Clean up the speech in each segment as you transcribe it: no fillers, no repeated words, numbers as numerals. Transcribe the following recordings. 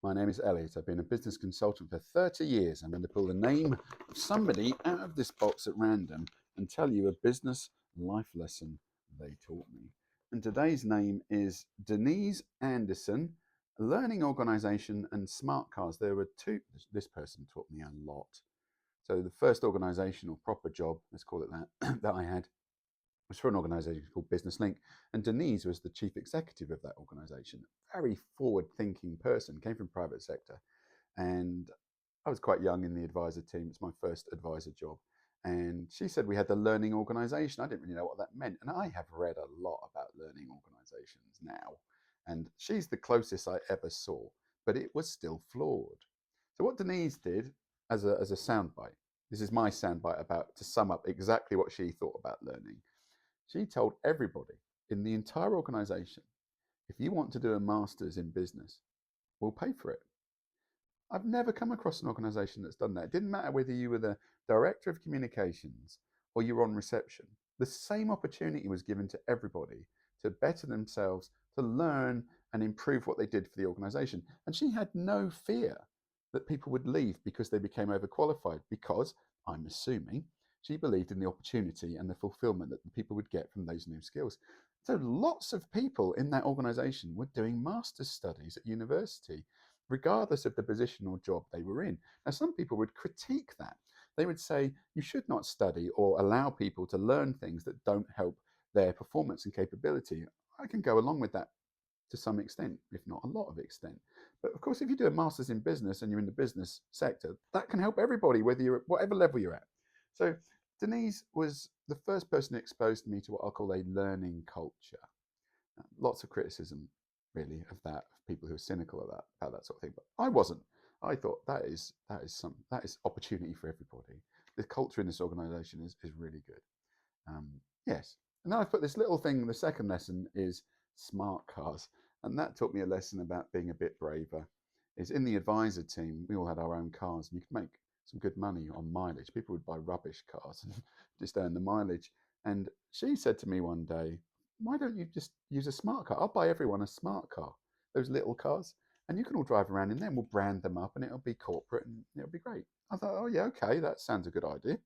My name is Elliot. I've been a business consultant for 30 years. I'm going to pull the name of somebody out of this box at random and tell you a business life lesson they taught me. And today's name is Denise Anderson, Learning Organization and Smart Cars. There were two, this person taught me a lot. So the first organization or proper job, let's call it that, that I had was for an organization called Business Link. And Denise was the chief executive of that organization. Very forward thinking person, came from private sector. And I was quite young in the advisor team. It's my first advisor job. And she said we had the learning organization. I didn't really know what that meant. And I have read a lot about learning organizations now. And she's the closest I ever saw, but it was still flawed. So what Denise did as a soundbite, this is my soundbite about to sum up exactly what she thought about learning. She told everybody in the entire organization, if you want to do a master's in business, we'll pay for it. I've never come across an organization that's done that. It didn't matter whether you were the director of communications or you were on reception. The same opportunity was given to everybody to better themselves, to learn and improve what they did for the organization. And she had no fear that people would leave because they became overqualified, because I'm assuming she believed in the opportunity and the fulfillment that the people would get from those new skills. So lots of people in that organization were doing master's studies at university, regardless of the position or job they were in. Now, some people would critique that. They would say you should not study or allow people to learn things that don't help their performance and capability. I can go along with that to some extent, if not a lot of extent. But of course, if you do a master's in business and you're in the business sector, that can help everybody, whether you're at whatever level you're at. So Denise was the first person who exposed me to what I'll call a learning culture. Lots of criticism, really, of that, of people who are cynical about that sort of thing. But I wasn't. I thought that is opportunity for everybody. The culture in this organisation is really good. Yes. And then I've put this little thing. The second lesson is smart cars, and that taught me a lesson about being a bit braver. Is in the advisor team, we all had our own cars, and you could make some good money on mileage. People would buy rubbish cars and just earn the mileage. And she said to me one day, why don't you just use a smart car? I'll buy everyone a smart car, those little cars, and you can all drive around in them. We'll brand them up and it'll be corporate and it'll be great. I thought, oh, yeah, okay, that sounds a good idea.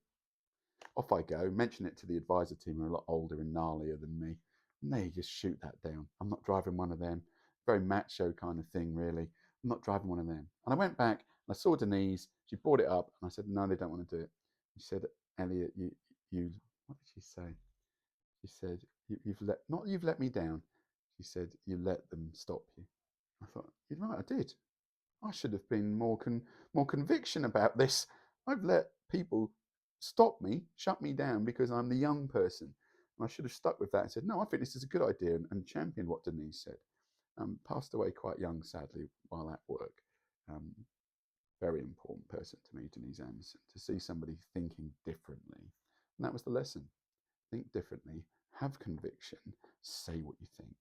Off I go, mention it to the advisor team who are a lot older and gnarlier than me. And they just shoot that down. I'm not driving one of them. Very macho kind of thing, really. I'm not driving one of them. And I went back and I saw Denise. She brought it up and I said, no, they don't want to do it. She said, Elliot, what did she say? She said, you've let me down. She said, you let them stop you. I thought, you're right, I did. I should have been more conviction about this. I've let people stop me, shut me down because I'm the young person. And I should have stuck with that and said, no, I think this is a good idea, and championed what Denise said. Passed away quite young, sadly, while at work. Um, Very important person to me, Denise Anderson, to see somebody thinking differently. And that was the lesson. Think differently, have conviction, say what you think.